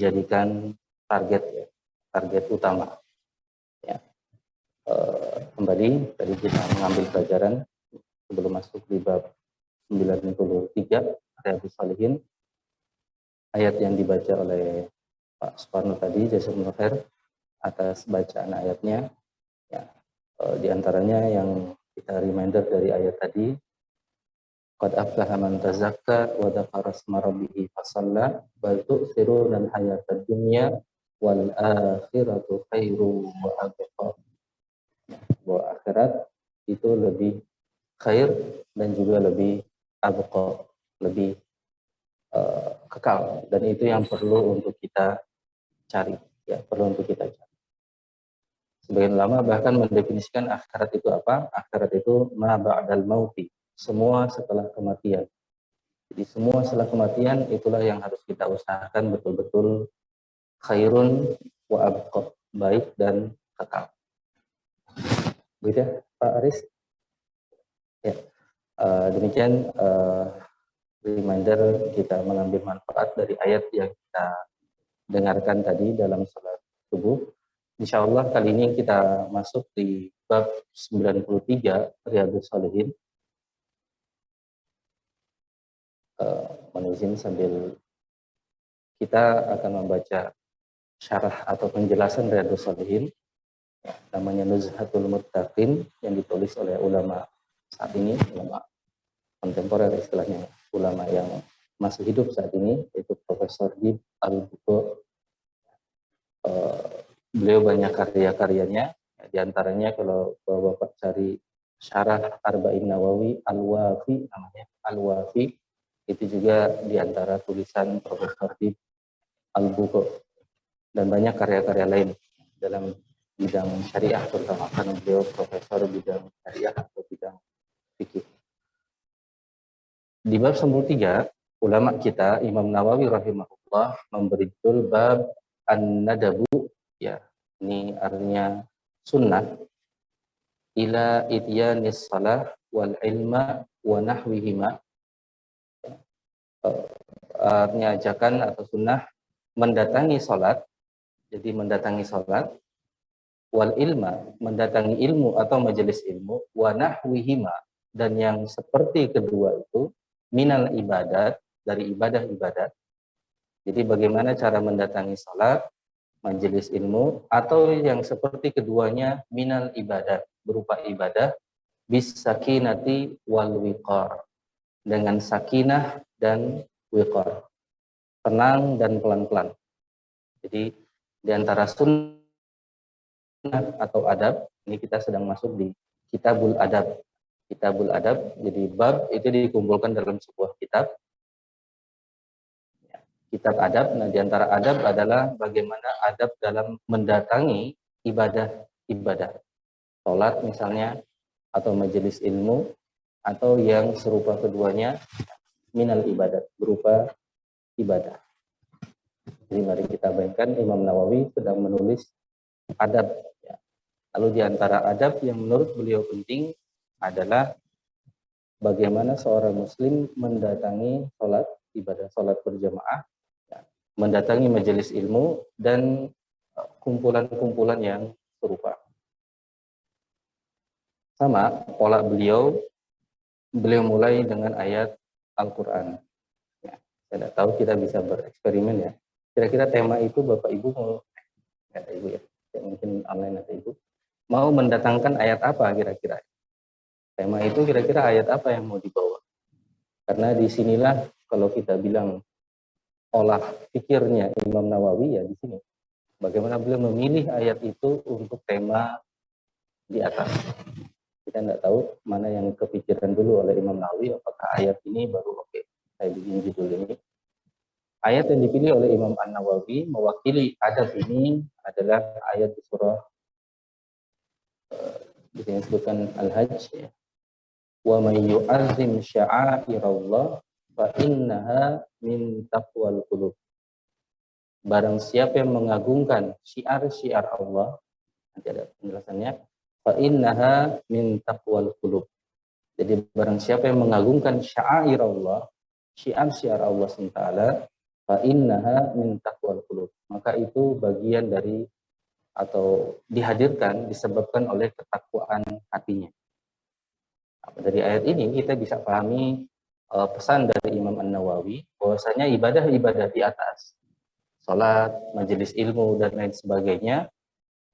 dijadikan target ya, target utama. Ya. Kembali tadi kita mengambil pelajaran sebelum masuk di bab 93 Riyadhus Shalihin, ayat yang dibaca oleh Pak Suparno tadi, jazakumullah khair atas bacaan ayatnya. Ya, di antaranya yang kita reminder dari ayat tadi, qad aflaha man tazakka wa dzakara asma rabbih fasalla bal tu'thiruna al-hayatad dunya wal akhiratu khairu wa abqa. Bahwa akhirat itu lebih khair dan juga lebih abqa, lebih kekal, dan itu yang perlu untuk kita cari, ya, perlu untuk kita cari. Sebagian ulama bahkan mendefinisikan akhirat itu apa? Akhirat itu ma ba'dal mauti, semua setelah kematian. Jadi semua setelah kematian itulah yang harus kita usahakan betul-betul khairun wa abqa, baik dan kekal. Begitu, Pak Aris? Ya. Demikian reminder kita mengambil manfaat dari ayat yang kita dengarkan tadi dalam salat subuh. Insya Allah kali ini kita masuk di bab 93 Riyadhus Shalihin. Mohon izin sambil kita akan membaca syarah atau penjelasan Riyadhus Shalihin, namanya Nuzhatul Muttaqin, yang ditulis oleh ulama saat ini, ulama kontemporer istilahnya, ulama yang masih hidup saat ini, yaitu Profesor Dib Al-Buko. Beliau banyak karya-karyanya, di antaranya kalau Bapak cari syarah Arba'in Nawawi Al-Wafi, namanya Al-Wafi, itu juga di antara tulisan Profesor Dib Al-Buko, dan banyak karya-karya lain dalam bidang syariah, terutama karena beliau profesor bidang syariah atau bidang fikih. Di bab 93, ulama kita Imam Nawawi rahimahullah memberi judul bab An-Nadabu, ya, ini artinya sunnah, ila ityanis salah wal ilma wa nahwihima. Artinya ajakan atau sunnah mendatangi salat, jadi mendatangi salat, wal ilma, mendatangi ilmu atau majelis ilmu, wa nahwihima, dan yang seperti kedua itu, minal ibadat, dari ibadah-ibadat. Jadi bagaimana cara mendatangi salat, majelis ilmu, atau yang seperti keduanya, minal ibadat, berupa ibadah, bis sakinati wal wiqar, dengan sakinah dan wiqar, tenang dan pelan-pelan. Jadi di antara sunnah atau adab, ini kita sedang masuk di Kitabul Adab. Kitabul Adab, jadi bab itu dikumpulkan dalam sebuah kitab. Kitab adab, nah di antara adab adalah bagaimana adab dalam mendatangi ibadah-ibadah. Sholat misalnya, atau majelis ilmu, atau yang serupa keduanya, minal ibadat, berupa ibadah. Jadi mari kita bayangkan Imam Nawawi sedang menulis adab. Ya. Lalu di antara adab yang menurut beliau penting adalah bagaimana seorang muslim mendatangi sholat, ibadah sholat berjamaah, ya, mendatangi majelis ilmu, dan kumpulan-kumpulan yang serupa. Sama pola beliau mulai dengan ayat Al-Quran. Ya, saya tidak tahu, kita bisa bereksperimen ya. Kira-kira tema itu Bapak Ibu mau, ada Ibu ya, mungkin online atau Ibu, mau mendatangkan ayat apa kira-kira? Tema itu kira-kira ayat apa yang mau dibawa? Karena disinilah kalau kita bilang olah pikirnya Imam Nawawi, ya di sini. Bagaimana beliau memilih ayat itu untuk tema di atas. Kita tidak tahu mana yang kepikiran dulu oleh Imam Nawawi, apakah ayat ini baru oke, saya bikin judul ini. Ayat yang dipilih oleh Imam An-Nawawi mewakili adab ini adalah ayat di surah yang disebutkan Al-Hajj, ya. Wa may yu'azzim sya'airallah fa innaha min taqwal qulub. Barang siapa yang mengagungkan syiar-syiar Allah, nanti ada penjelasannya, fa innaha min taqwal qulub. Jadi barang siapa yang mengagungkan sya'air Allah, syiar-syiar Allah SWT, fa innaha min taqwal qulub, maka itu bagian dari atau dihadirkan disebabkan oleh ketakwaan hatinya. Dari ayat ini kita bisa pahami pesan dari Imam An-Nawawi bahwasanya ibadah-ibadah di atas, salat, majelis ilmu dan lain sebagainya,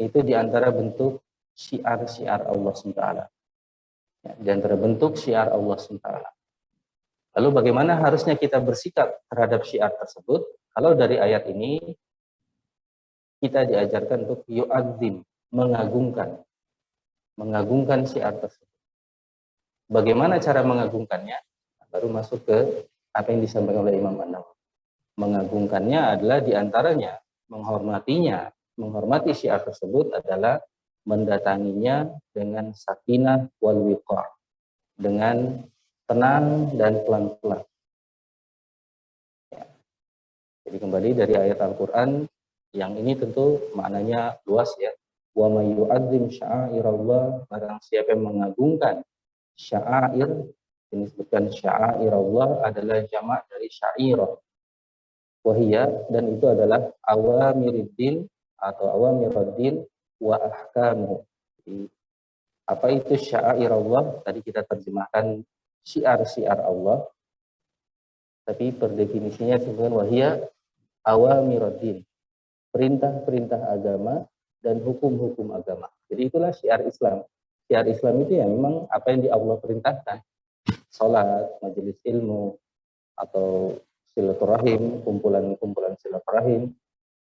itu diantara bentuk syiar-syiar Allah SWT. Ya, di antara bentuk syiar Allah SWT. Lalu bagaimana harusnya kita bersikap terhadap syiar tersebut? Kalau dari ayat ini kita diajarkan untuk yu'adzim, mengagungkan syiar tersebut. Bagaimana cara mengagungkannya? Baru masuk ke apa yang disampaikan oleh Imam An-Nawawi. Mengagungkannya adalah diantaranya menghormatinya. Menghormati syiar tersebut adalah mendatanginya dengan sakinah wal wiqar, dengan tenang dan pelan-pelan. Ya. Jadi kembali dari ayat Al-Quran, yang ini tentu maknanya luas ya. Wa may yu'adzim sya'airallah, barang siapa yang mengagungkan sya'air, ini disebutkan sya'airallah adalah jamak dari syairah. Wahiyya, dan itu adalah awamiriddin atau awamiraddin wa ahkamu. Apa itu sya'airallah? Tadi kita terjemahkan syiar-syiar Allah, tapi per definisinya sebenarnya wahiyya awamiraddin, perintah-perintah agama dan hukum-hukum agama. Jadi itulah syiar Islam. Syiar Islam itu ya memang apa yang Allah perintahkan. Salat, majelis ilmu, atau silaturahim, kumpulan-kumpulan silaturahim,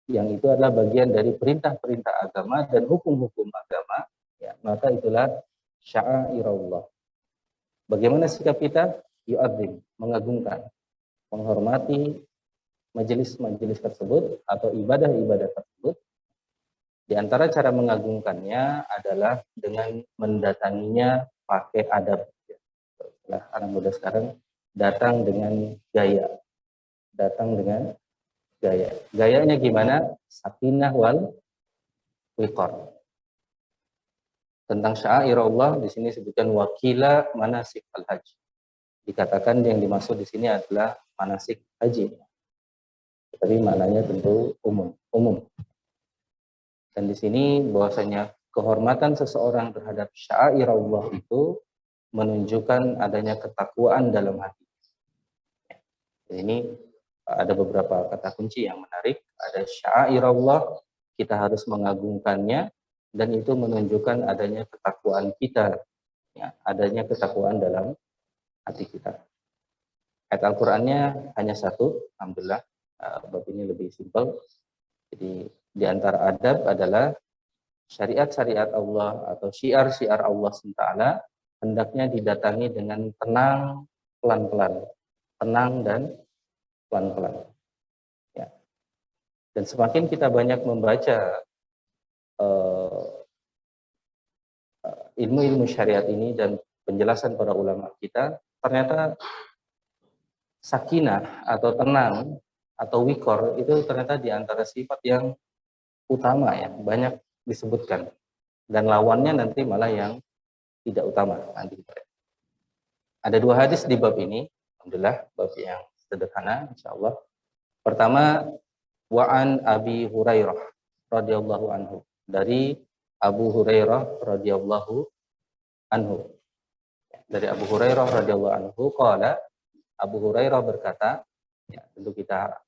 yang itu adalah bagian dari perintah-perintah agama dan hukum-hukum agama, ya, maka itulah sya'airallah. Bagaimana sikap kita? Yu'adzim, mengagungkan, menghormati majelis-majelis tersebut atau ibadah-ibadah tersebut. Di antara cara mengagungkannya adalah dengan mendatanginya pakai adab. Nah, anak muda sekarang datang dengan gaya. Datang dengan gaya. Gayanya gimana? Sakinah wal wiqar. Tentang syair Allah di sini sebutkan wakila manasik al-haji. Dikatakan yang dimaksud di sini adalah manasik haji. Tapi maknanya tentu umum. Dan di sini bahwasanya kehormatan seseorang terhadap syair Allah itu menunjukkan adanya ketakwaan dalam hati. Ini ada beberapa kata kunci yang menarik. Ada syair Allah, kita harus mengagungkannya, dan itu menunjukkan adanya ketakwaan kita, ya, adanya ketakwaan dalam hati kita. Ayat Al-Qur'annya hanya satu, alhamdulillah. Bab ini lebih simpel. Jadi di antara adab adalah syariat-syariat Allah atau syiar-syiar Allah SWT hendaknya didatangi dengan tenang, pelan-pelan. Tenang dan pelan-pelan. Ya. Dan semakin kita banyak membaca ilmu-ilmu syariat ini dan penjelasan para ulama kita, ternyata sakinah atau tenang atau wikor itu ternyata di antara sifat yang utama ya, banyak disebutkan. Dan lawannya nanti malah yang tidak utama. Nanti ada dua hadis di bab ini, alhamdulillah, bab yang sederhana insyaallah. Pertama, wa'an Abi Hurairah radhiyallahu anhu, dari Abu Hurairah radhiyallahu anhu. Dari Abu Hurairah radhiyallahu anhu qala, Abu Hurairah berkata, ya, tentu kita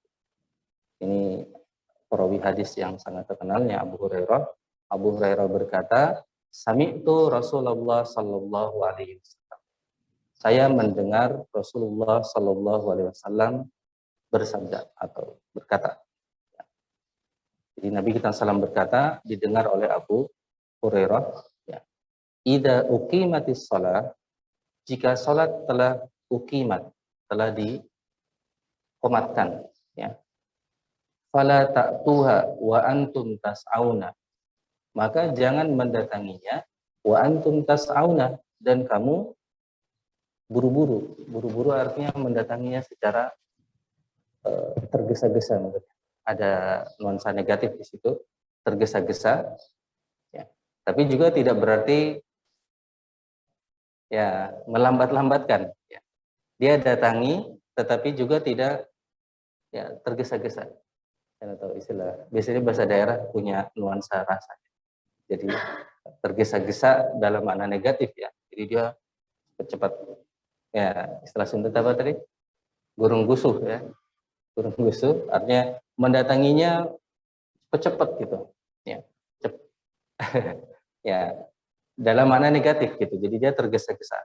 ini perawi hadis yang sangat terkenalnya Abu Hurairah. Abu Hurairah berkata, sami'tu Rasulullah sallallahu alaihi wasallam. Saya mendengar Rasulullah sallallahu alaihi wasallam bersabda atau berkata. Jadi Nabi kita salam berkata, didengar oleh Abu Hurairah, ya. Idza uqimatis shalah, jika salat telah uqimat, telah dikomatkan, ya. Fala ta'tuha wa antum tas'auna, maka jangan mendatanginya wa antum tas'auna, dan kamu buru-buru. Buru-buru artinya mendatanginya secara tergesa-gesa. Ada nuansa negatif di situ, tergesa-gesa, ya. Tapi juga tidak berarti ya melambat-lambatkan, ya. Dia datangi tetapi juga tidak ya tergesa-gesa. Saya tahu istilah. Biasanya bahasa daerah punya nuansa rasa. Jadi tergesa-gesa dalam makna negatif ya. Jadi dia cepat, ya istilah Sunda apa tadi? Gurung gusuh ya. Gurung gusuh artinya mendatanginya cepat-cepat gitu. Ya. Cep ya, dalam makna negatif gitu. Jadi dia tergesa-gesa.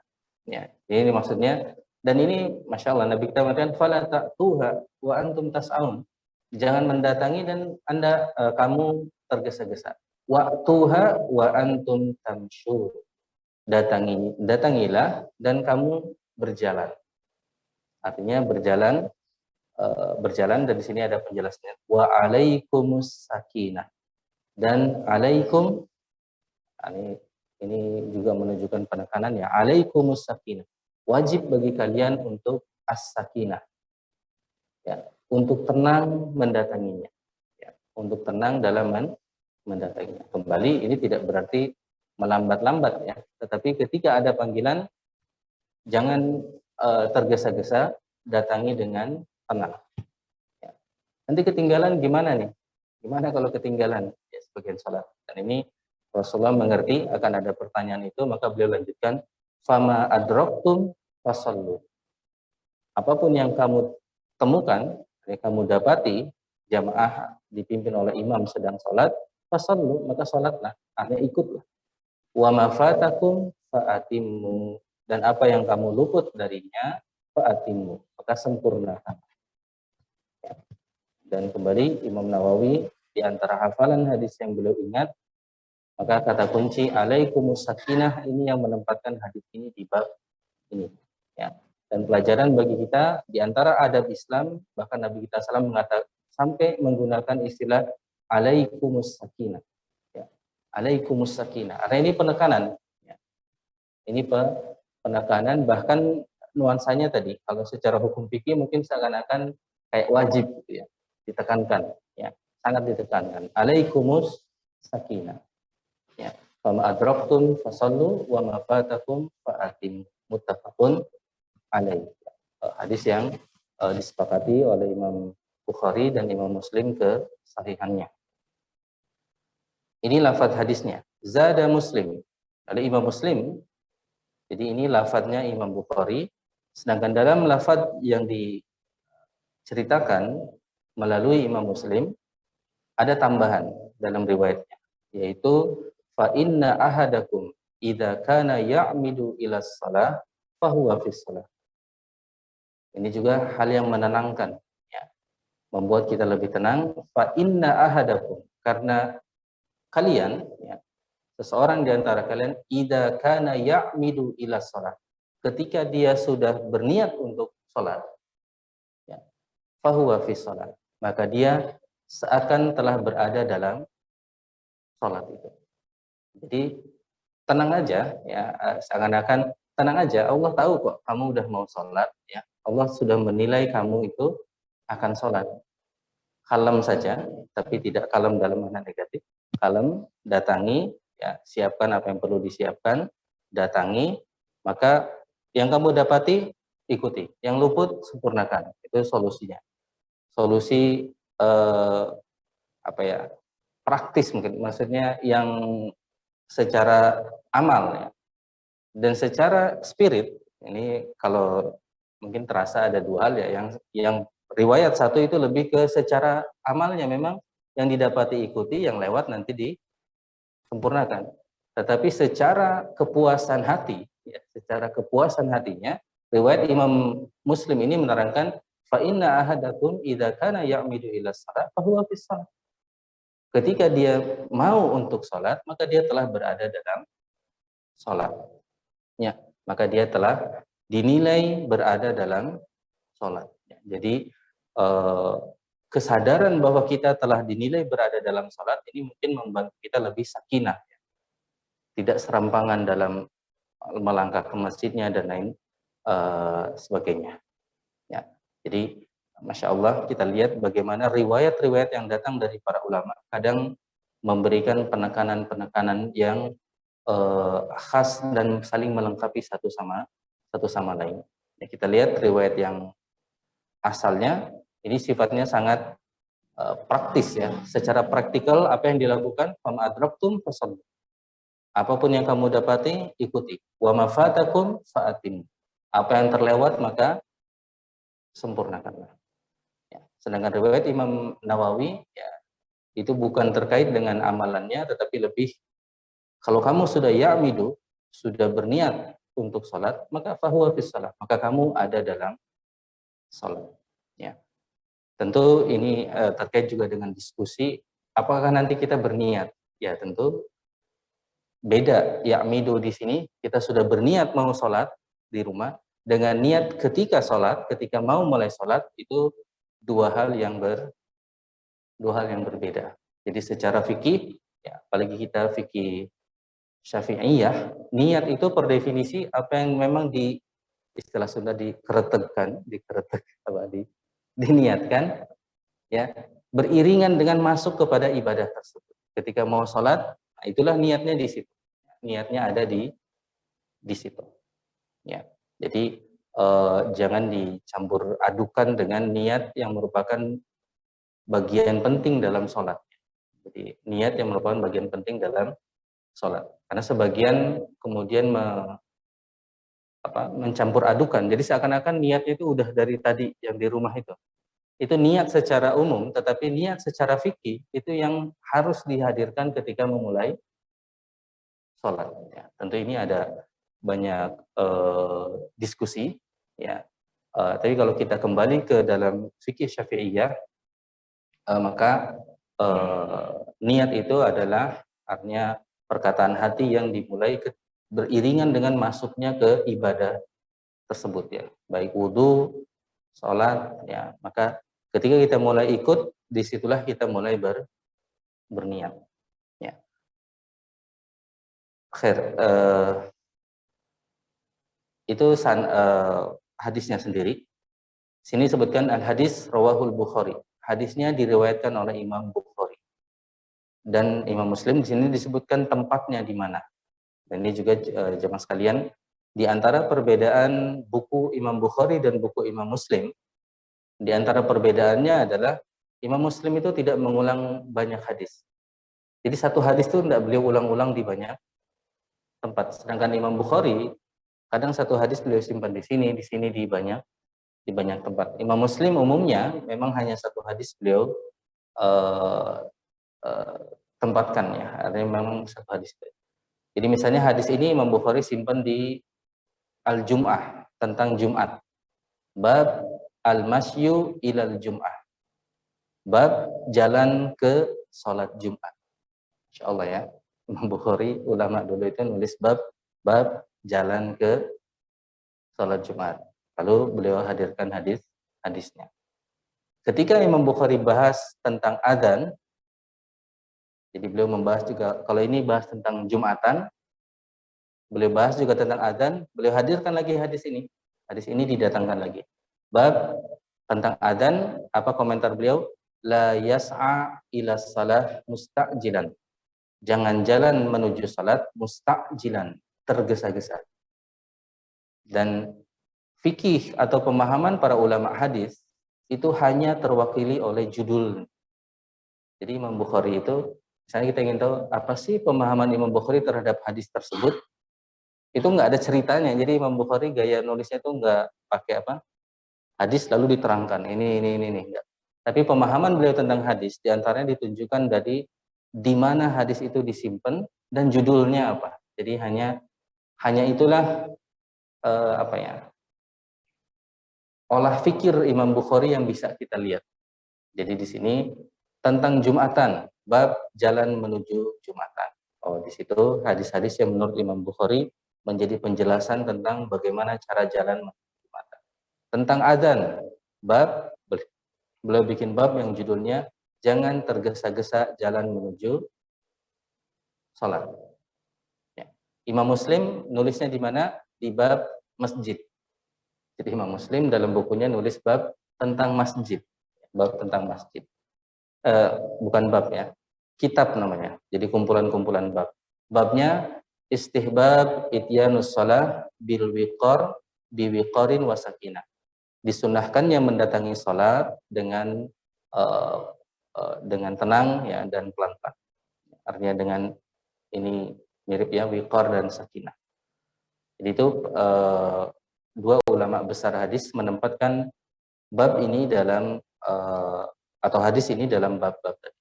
Ya. Jadi ini maksudnya, dan ini Masya Allah Nabi kita mengatakan fala ta'tuha wa antum tas'aun. Jangan mendatangi dan kamu tergesa-gesa. Wa'tuha wa antum tamsyur. Datangilah dan kamu berjalan. Artinya berjalan dan di sini ada penjelasannya. Wa alaikumus sakinah. Dan alaikum, ini juga menunjukkan penekanan ya. Alaikumus sakinah. Wajib bagi kalian untuk as-sakinah. Ya, untuk tenang mendatanginya. Ya, untuk tenang dalam mendatanginya. Kembali ini tidak berarti melambat-lambat ya, tetapi ketika ada panggilan jangan tergesa-gesa, datangi dengan tenang. Ya. Nanti ketinggalan gimana nih? Gimana kalau ketinggalan ya, sebagian sholat? Dan ini Rasulullah mengerti akan ada pertanyaan itu, maka beliau lanjutkan, fama adroktum fasallu. Apapun yang kamu temukan, yang kamu dapati, jamaah dipimpin oleh imam sedang sholat, fasallu, maka sholatlah, artinya ikutlah. Wa mafatakum fa'atimmu, dan apa yang kamu luput darinya fa'atimmu, maka sempurnakan. Ya. Dan kembali Imam Nawawi di antara hafalan hadis yang beliau ingat, maka kata kunci alaikumus sakinah ini yang menempatkan hadis ini di bab ini. Ya. Dan pelajaran bagi kita di antara adab Islam, bahkan Nabi kita SAW mengatakan sampai menggunakan istilah alaikumus sakinah. Ya. Alaikumus sakinah. Karena ini penekanan. Ya. Ini penekanan, bahkan nuansanya tadi kalau secara hukum fikih mungkin seakan-akan kayak wajib gitu ya, ditekankan ya, sangat ditekankan. Alaikumus sakinah. Ya. Fama adraktum fasallu wa ma fatakum fa'atim, muttafaqun alaih. Hadis yang disepakati oleh Imam Bukhari dan Imam Muslim ke sahihannya. Ini lafaz hadisnya. Zada Muslim. Ada Imam Muslim. Jadi ini lafaznya Imam Bukhari. Sedangkan dalam lafaz yang diceritakan melalui Imam Muslim ada tambahan dalam riwayatnya, yaitu fa inna ahadakum idza kana ya'midu ila shalah fa huwa fi shalah. Ini juga hal yang menenangkan ya, membuat kita lebih tenang. Fa inna ahadakum, karena kalian ya, seseorang di antara kalian idza kana ya'midu ila shalah, ketika dia sudah berniat untuk salat ya, fa huwa fi shalah, maka dia seakan telah berada dalam salat itu. Jadi tenang aja ya, seakan-akan tenang aja, Allah tahu kok kamu udah mau sholat ya, Allah sudah menilai kamu itu akan sholat. Kalem saja, tapi tidak kalem dalam makna negatif. Kalem, datangi ya, siapkan apa yang perlu disiapkan, datangi, maka yang kamu dapati ikuti, yang luput sempurnakan. Itu solusinya. Solusi apa ya, praktis mungkin, maksudnya yang secara amal ya. Dan secara spirit, ini kalau mungkin terasa ada dua hal ya, yang riwayat satu itu lebih ke secara amalnya memang yang didapati ikuti, yang lewat nanti disempurnakan. Tetapi secara kepuasan hati, ya, secara kepuasan hatinya, riwayat Imam Muslim ini menerangkan fa inna ahadakum idza kana ya'midu ila shalah fa huwa fis shalah. Ketika dia mau untuk sholat, maka dia telah berada dalam sholat. Ya, maka dia telah dinilai berada dalam sholat. Ya, jadi kesadaran bahwa kita telah dinilai berada dalam sholat ini mungkin membantu kita lebih sakinah, ya. Tidak serampangan dalam melangkah ke masjidnya dan lain sebagainya. Ya, jadi Masya Allah kita lihat bagaimana riwayat-riwayat yang datang dari para ulama kadang memberikan penekanan-penekanan yang khas dan saling melengkapi satu sama lain. Ya, kita lihat riwayat yang asalnya ini sifatnya sangat praktis ya, secara praktikal apa yang dilakukan, fama adraktum fasallu. Apapun yang kamu dapati, ikuti. Wa ma fatakum fa'atim. Apa yang terlewat maka sempurnakanlah. Ya. Sedangkan riwayat Imam Nawawi ya, itu bukan terkait dengan amalannya, tetapi lebih kalau kamu sudah ya'midu, sudah berniat untuk sholat, maka fahuwa fis sholat, maka kamu ada dalam sholat. Ya. Tentu ini terkait juga dengan diskusi, apakah nanti kita berniat? Ya tentu beda. Ya'midu di sini kita sudah berniat mau sholat di rumah, dengan niat ketika sholat, ketika mau mulai sholat, itu dua hal yang berbeda. Jadi secara fikih, ya, apalagi kita fikih Syafi'iyah, niat itu per definisi apa yang memang di istilah Sunda diniatkan, ya, beriringan dengan masuk kepada ibadah tersebut. Ketika mau sholat, nah itulah niatnya di situ. Niatnya ada di situ. Ya, jadi jangan dicampur adukan dengan niat yang merupakan bagian penting dalam sholat. Jadi niat yang merupakan bagian penting dalam sholat. Karena sebagian kemudian mencampur adukan. Jadi seakan-akan niatnya itu udah dari tadi yang di rumah itu. Itu niat secara umum, tetapi niat secara fikih itu yang harus dihadirkan ketika memulai sholat. Ya, tentu ini ada banyak diskusi. Ya, tapi kalau kita kembali ke dalam fikih Syafi'iyah, maka niat itu adalah artinya perkataan hati yang dimulai beriringan dengan masuknya ke ibadah tersebut ya, baik wudhu, sholat, ya, maka ketika kita mulai ikut, disitulah kita mulai berniat. Ya. Itu hadisnya sendiri. Sini sebutkan al-hadis rawahul Bukhari. Hadisnya diriwayatkan oleh Imam Bukhari. Dan Imam Muslim di sini disebutkan tempatnya di mana. Dan ini juga jemaah sekalian, di antara perbedaan buku Imam Bukhari dan buku Imam Muslim, di antara perbedaannya adalah Imam Muslim itu tidak mengulang banyak hadis. Jadi satu hadis itu tidak beliau ulang-ulang di banyak tempat. Sedangkan Imam Bukhari kadang satu hadis beliau simpan di sini di banyak tempat. Imam Muslim umumnya memang hanya satu hadis beliau tempatkan ya, artinya memang satu hadis. Jadi misalnya hadis ini Imam Bukhari simpan di Al-Jum'ah, tentang Jumat. Bab Al-Masyu ilal Jum'ah. Bab jalan ke sholat Jumat. Insya Allah ya, Imam Bukhari ulama dulu itu nulis bab jalan ke sholat Jumat. Lalu beliau hadirkan hadisnya. Ketika Imam Bukhari bahas tentang adzan, jadi beliau membahas juga, kalau ini bahas tentang Jumatan, beliau bahas juga tentang adzan, beliau hadirkan lagi hadis ini. Hadis ini didatangkan lagi. Bab tentang adzan, apa komentar beliau? La yas'a ila salah musta'jilan. Jangan jalan menuju salat musta'jilan, tergesa-gesa. Dan fikih atau pemahaman para ulama hadis itu hanya terwakili oleh judul. Jadi Imam Bukhari itu, misalnya kita ingin tahu apa sih pemahaman Imam Bukhari terhadap hadis tersebut, itu nggak ada ceritanya. Jadi Imam Bukhari gaya nulisnya itu nggak pakai hadis lalu diterangkan ini enggak. Tapi pemahaman beliau tentang hadis diantaranya ditunjukkan dari di mana hadis itu disimpan dan judulnya apa. Jadi hanya itulah olah fikir Imam Bukhari yang bisa kita lihat. Jadi di sini tentang Jumatan, bab jalan menuju Jumatan. Oh, di situ hadis-hadis yang menurut Imam Bukhari menjadi penjelasan tentang bagaimana cara jalan menuju Jumatan. Tentang adzan, bab beliau bikin bab yang judulnya jangan tergesa-gesa jalan menuju sholat. Ya. Imam Muslim nulisnya di mana? Di bab masjid. Jadi Imam Muslim dalam bukunya nulis bab tentang masjid. Bab tentang masjid. Bukan bab ya, kitab namanya. Jadi kumpulan-kumpulan bab. Babnya istihbab ityanus shalah bil wiqar biwiqarin wasakinah. Disunahkannya mendatangi salat dengan dengan tenang ya dan pelan-pelan. Artinya dengan ini mirip ya wiqar dan sakinah. Jadi itu dua ulama besar hadis menempatkan bab ini dalam atau hadis ini dalam bab-bab tadi.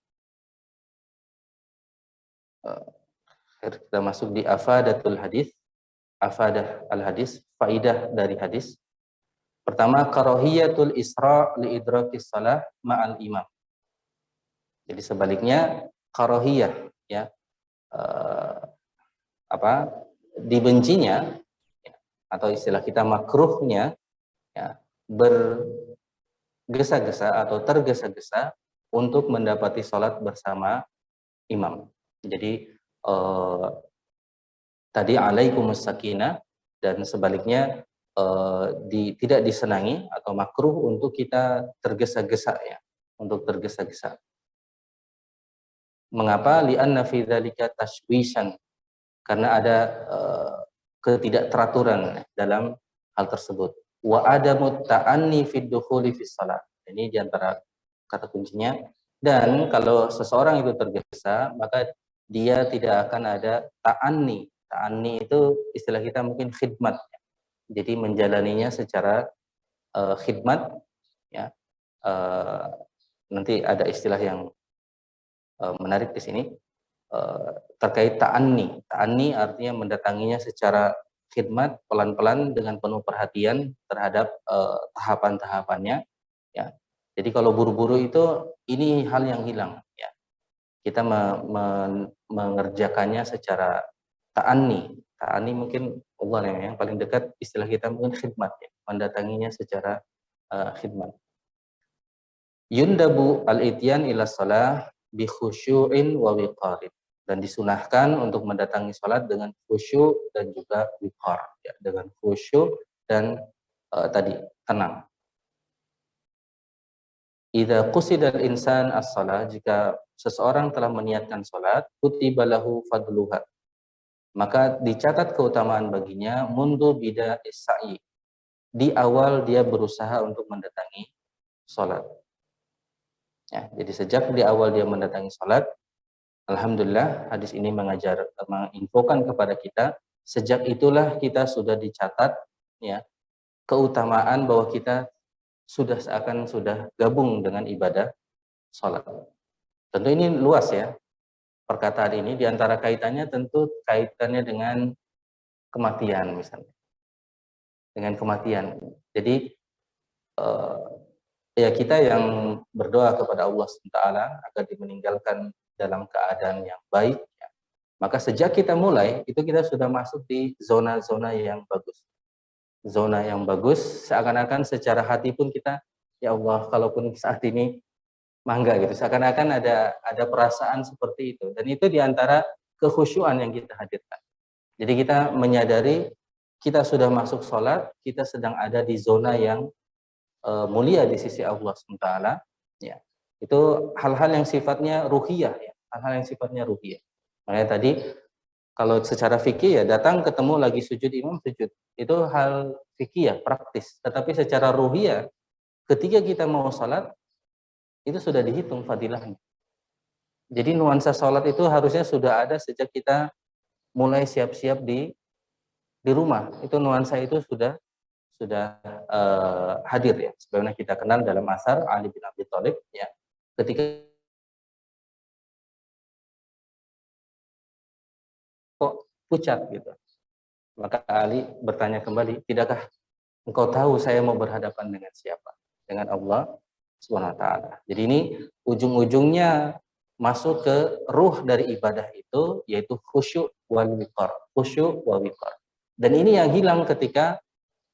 Kita masuk di afadatul hadis, afadah al hadis, faidah dari hadis. Pertama, karahiyatul isra li idrakis shalah ma'al imam. Jadi sebaliknya karahiyah ya dibencinya ya, atau istilah kita makruhnya ya, bergesa-gesa atau tergesa-gesa untuk mendapati sholat bersama imam. Jadi tadi alaikumus sakinah dan sebaliknya tidak disenangi atau makruh untuk kita tergesa-gesa ya, untuk tergesa-gesa. Mengapa? Li'anna fi dzalika tashwishan. Karena ada ketidakteraturan dalam hal tersebut. Wa adamut ta'anni fid dukhuli fis shalah. Ini diantara kata kuncinya. Dan kalau seseorang itu tergesa, maka dia tidak akan ada ta'anni. Ta'anni itu istilah kita mungkin khidmat. Jadi menjalaninya secara khidmat. Ya. Nanti ada istilah yang menarik di sini. Terkait ta'anni. Ta'anni artinya mendatanginya secara khidmat, pelan-pelan dengan penuh perhatian terhadap tahapan-tahapannya. Ya. Jadi kalau buru-buru itu ini hal yang hilang. Ya. Kita mengerjakannya secara ta'anni. Ta'anni mungkin Allah yang paling dekat istilah kita mungkin khidmat. Ya. Mendatanginya secara khidmat. Yundabu al-ityan ila shalah bi khusyu'in wa wiqarin. Dan disunahkan untuk mendatangi salat dengan khusyuk dan juga wiqar, ya, dengan khusyuk dan tadi tenang. Idza qusidal insan as-shalah, jika seseorang telah meniatkan salat, kutiba lahu fadluha, maka dicatat keutamaan baginya mundu bida isai, di awal dia berusaha untuk mendatangi salat. Ya, jadi sejak di awal dia mendatangi salat, alhamdulillah hadis ini menginfokan kepada kita, sejak itulah kita sudah dicatat ya keutamaan bahwa kita sudah gabung dengan ibadah sholat. Tentu ini luas ya perkataan ini, diantara kaitannya tentu kaitannya dengan kematian misalnya, dengan kematian. Jadi ya kita yang berdoa kepada Allah SWT agar meninggalkan dalam keadaan yang baik, ya. Maka sejak kita mulai, itu kita sudah masuk di zona-zona yang bagus. Zona yang bagus, seakan-akan secara hati pun kita, ya Allah, kalaupun saat ini, mangga gitu. Seakan-akan ada perasaan seperti itu. Dan itu diantara kekhusyuan yang kita hadirkan. Jadi kita menyadari, kita sudah masuk sholat, kita sedang ada di zona yang mulia di sisi Allah SWT. Ya. Itu hal-hal yang sifatnya ruhiyah, ya. Hal-hal yang sifatnya ruhiyah. Makanya tadi kalau secara fikih ya datang ketemu lagi sujud imam sujud. Itu hal fikih ya, praktis. Tetapi secara ruhiyah ketika kita mau salat itu sudah dihitung fadilahnya. Jadi nuansa salat itu harusnya sudah ada sejak kita mulai siap-siap di rumah. Itu nuansa itu sudah hadir ya. Sebagaimana kita kenal dalam asar Ali bin Abi Thalib ya. Ketika kok pucat gitu. Maka Ali bertanya kembali, tidakkah engkau tahu saya mau berhadapan dengan siapa? Dengan Allah Subhanahu wa taala. Jadi ini ujung-ujungnya masuk ke ruh dari ibadah itu, yaitu khusyuk wal wiqar. Khusyuk wal wiqar. Dan ini yang hilang ketika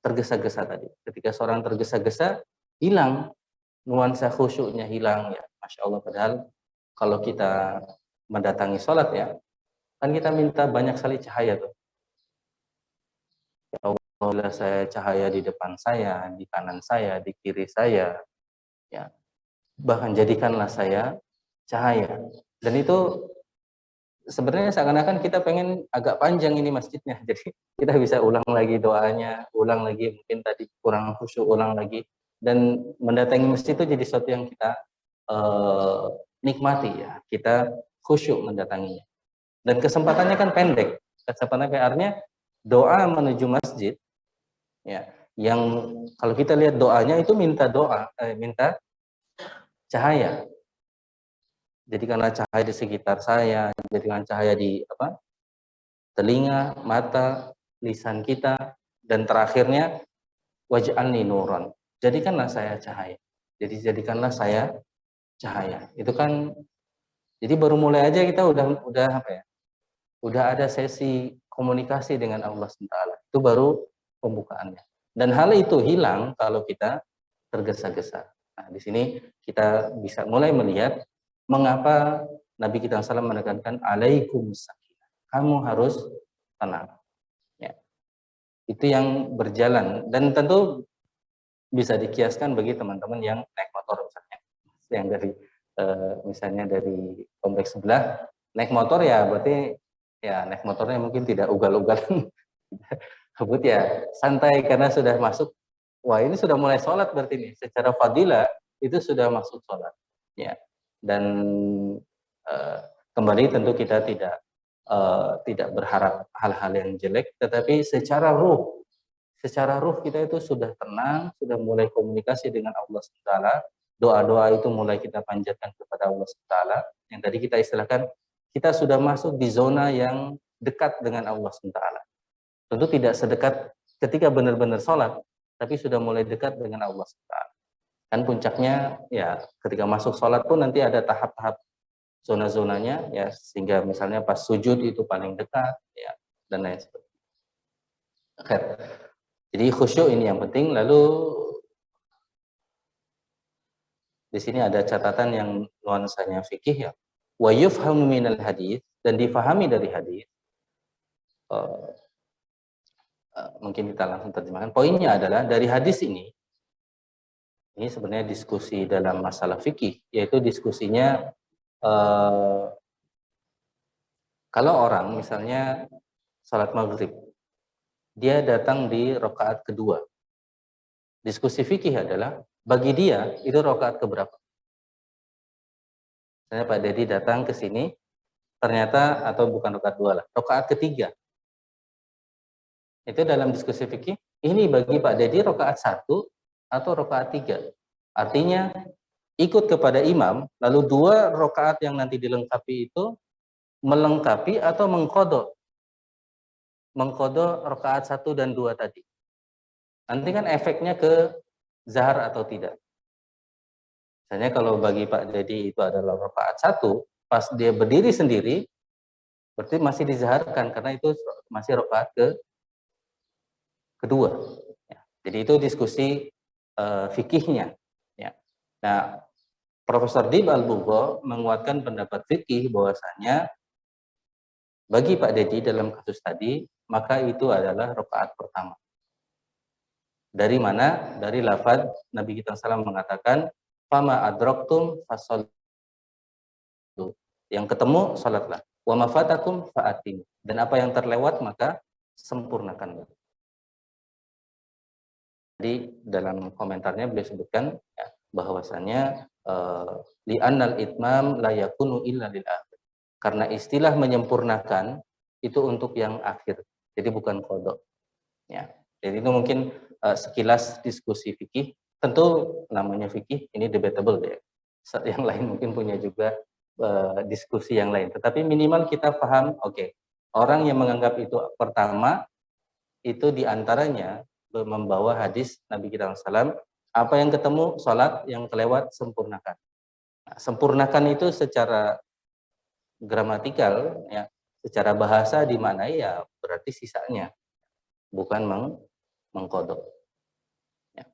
tergesa-gesa tadi. Ketika seorang tergesa-gesa, hilang nuansa khusyuknya, hilang ya. Masya Allah, padahal kalau kita mendatangi sholat ya, kan kita minta banyak sekali cahaya tuh. Ya Allah, saya cahaya di depan saya, di kanan saya, di kiri saya, ya. Bahkan jadikanlah saya cahaya. Dan itu sebenarnya seakan-akan kita pengen agak panjang ini masjidnya. Jadi kita bisa ulang lagi doanya, ulang lagi mungkin tadi kurang khusyuk, ulang lagi. Dan mendatangi masjid itu jadi sesuatu yang kita nikmati ya, kita khusyuk mendatanginya. Dan kesempatannya kan pendek. Kesempatannya artinya doa menuju masjid ya, yang kalau kita lihat doanya itu minta minta cahaya. Jadikanlah cahaya di sekitar saya, jadikan cahaya di telinga, mata, lisan kita, dan terakhirnya waj'alni nuran. Jadikanlah saya cahaya. Jadi jadikanlah saya cahaya. Itu kan jadi baru mulai aja kita udah apa ya? Udah ada sesi komunikasi dengan Allah SWT. Itu baru pembukaannya. Dan hal itu hilang kalau kita tergesa-gesa. Nah, di sini kita bisa mulai melihat mengapa Nabi kita SAW menekankan alaikum sakinah. Kamu harus tenang. Ya. Itu yang berjalan. Dan tentu bisa dikiaskan bagi teman-teman yang naik motor misalnya. Yang dari misalnya dari kompleks sebelah naik motor ya berarti ya naik motornya mungkin tidak ugal-ugalan, kebut ya santai karena sudah masuk. Wah ini sudah mulai sholat berarti nih secara fadilah itu sudah masuk sholat ya. Dan kembali tentu kita tidak berharap hal-hal yang jelek, tetapi secara ruh kita itu sudah tenang, sudah mulai komunikasi dengan Allah SWT. Doa-doa itu mulai kita panjatkan kepada Allah SWT. Yang tadi kita istilahkan, kita sudah masuk di zona yang dekat dengan Allah SWT. Tentu tidak sedekat ketika benar-benar sholat, tapi sudah mulai dekat dengan Allah SWT. Kan puncaknya ya ketika masuk sholat pun nanti ada tahap-tahap zona-zonanya ya, sehingga misalnya pas sujud itu paling dekat ya, dan lain sebagainya. Oke. Jadi khusyuk ini yang penting. Lalu di sini ada catatan yang nuansanya fikih ya. Wa yufhamu minal hadis, dan difahami dari hadis. Mungkin kita langsung terjemahkan. Poinnya adalah dari hadis ini sebenarnya diskusi dalam masalah fikih, yaitu diskusinya kalau orang misalnya salat maghrib, dia datang di rakaat kedua. Diskusi fikih adalah bagi dia itu rakaat keberapa? Misalnya Pak Dedi datang ke sini, ternyata atau bukan rakaat dua lah, rakaat ketiga. Itu dalam diskusi fikih, ini bagi Pak Dedi rakaat 1 atau rakaat 3. Artinya ikut kepada imam, lalu 2 rakaat yang nanti dilengkapi itu melengkapi atau mengkodok rakaat 1 dan 2 tadi. Nanti kan efeknya ke zahar atau tidak. Misalnya kalau bagi Pak Dedi itu adalah rakaat 1, pas dia berdiri sendiri, berarti masih dizaharkan karena itu masih rakaat kedua. Ya. Jadi itu diskusi fikihnya. Ya. Nah, Profesor Dib Al-Bugho menguatkan pendapat fikih bahwasanya bagi Pak Dedi dalam kasus tadi, maka itu adalah rakaat pertama. Dari mana? Dari lafaz Nabi kita SAW mengatakan, "Fama adraktum fashollu." Yang ketemu salatlah. Wa ma fatakum fa'atim. Dan apa yang terlewat maka sempurnakan. Jadi dalam komentarnya beliau sebutkan ya, bahwasannya li'annal itmam la yakunu illa lil akhir. Karena istilah menyempurnakan itu untuk yang akhir. Jadi bukan qada. Ya. Jadi itu mungkin sekilas diskusi fikih. Tentu namanya fikih ini debatable ya. Yang lain mungkin punya juga diskusi yang lain. Tetapi minimal kita paham, oke, orang yang menganggap itu pertama itu diantaranya membawa hadis Nabi kita SAW, apa yang ketemu sholat, yang kelewat sempurnakan. Nah, sempurnakan itu secara gramatikal, ya, secara bahasa dimaknai ya berarti sisanya, bukan mengkodok. Ya.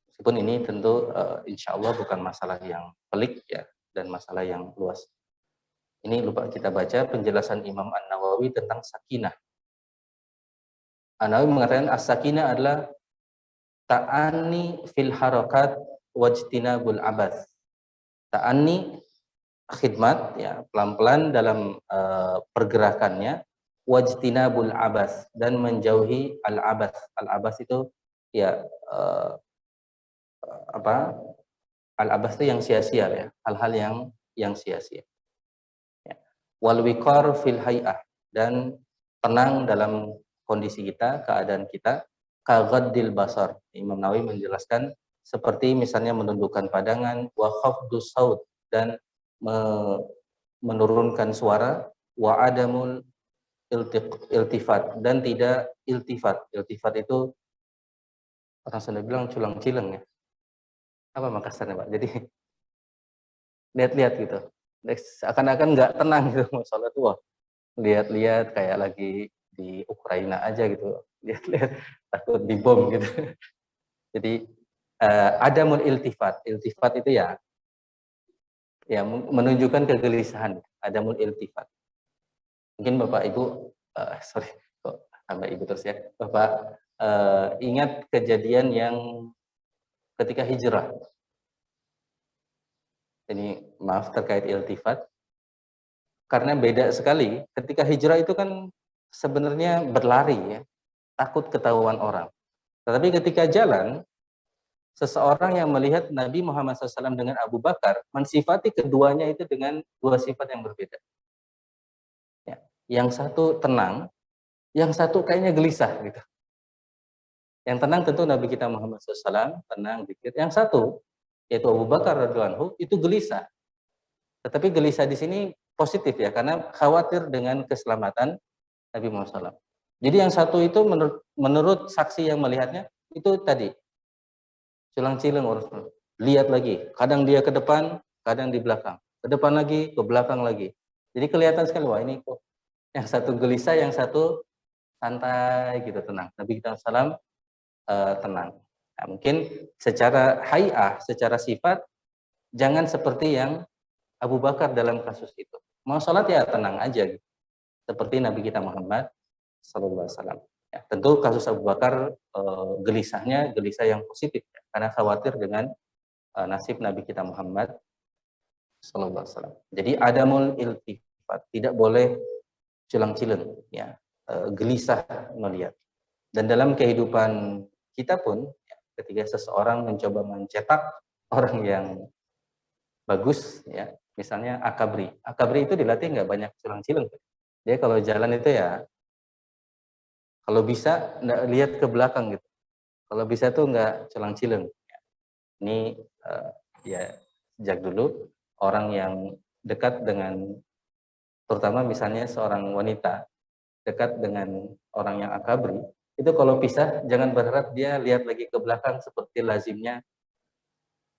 Meskipun ini tentu insya Allah bukan masalah yang pelik ya, dan masalah yang luas. Ini lupa kita baca penjelasan Imam An-Nawawi tentang sakinah. An-Nawawi mengatakan as-sakinah adalah ta'ani fil harakat wajtinabul abath. Ta'ani khidmat ya, pelan-pelan dalam pergerakannya, wajtinabul abath, dan menjauhi al-abath. Al-abath itu ya al-abath itu yang sia-sia ya, hal-hal yang yang sia-sia. Ya. Wal wiqar fil hay'ah, dan tenang dalam kondisi kita, keadaan kita, kaghaddil basar. Imam Nawawi menjelaskan seperti misalnya menundukkan pandangan, wa khafdus saut, dan menurunkan suara, wa adamul iltifat, dan tidak iltifat. Iltifat itu orang Sunda bilang culang cileng ya. Apa Makassarnya Pak? Jadi lihat-lihat gitu. Seakan-akan nggak tenang gitu mau sholat, wah lihat-lihat kayak lagi di Ukraina aja gitu. Lihat-lihat takut dibom gitu. Jadi adamul iltifat. Iltifat itu ya menunjukkan kegelisahan. Adamul iltifat. Mungkin Bapak Ibu sorry kok tambah Ibu terus ya. Bapak ingat kejadian yang ketika hijrah. Ini maaf terkait iltifat, karena beda sekali. Ketika hijrah itu kan sebenarnya berlari ya, takut ketahuan orang. Tetapi ketika jalan, seseorang yang melihat Nabi Muhammad SAW dengan Abu Bakar, mensifati keduanya itu dengan dua sifat yang berbeda. Ya. Yang satu tenang, yang satu kayaknya gelisah gitu. Yang tenang tentu Nabi kita Muhammad SAW, tenang, dikit. Yang satu, yaitu Abu Bakar radhiyallahu anhu, itu gelisah. Tetapi gelisah di sini positif ya, karena khawatir dengan keselamatan Nabi Muhammad SAW. Jadi yang satu itu menurut saksi yang melihatnya, itu tadi, cilang-ciling orang, lihat lagi. Kadang dia ke depan, kadang di belakang. Ke depan lagi, ke belakang lagi. Jadi kelihatan sekali, wah ini kok yang satu gelisah, yang satu santai gitu, tenang. Nabi kita SAW tenang. Nah, mungkin secara hay'ah, secara sifat, jangan seperti yang Abu Bakar dalam kasus itu. Mau sholat ya tenang aja gitu. Seperti Nabi kita Muhammad sallallahu alaihi wasallam. Ya, tentu kasus Abu Bakar gelisahnya gelisah yang positif ya, karena khawatir dengan nasib Nabi kita Muhammad sallallahu alaihi wasallam. Jadi adamul iltifat, tidak boleh cilang-cileng ya, gelisah melihat. Dan dalam kehidupan kita pun ya, ketika seseorang mencoba mencetak orang yang bagus ya, misalnya akabri. Akabri itu dilatih nggak banyak cilang-cileng. Dia kalau jalan itu ya kalau bisa nggak lihat ke belakang gitu. Kalau bisa tuh nggak cilang-cileng. Ini ya sejak dulu orang yang dekat dengan, terutama misalnya seorang wanita dekat dengan orang yang akabri, itu kalau pisah jangan berharap dia lihat lagi ke belakang seperti lazimnya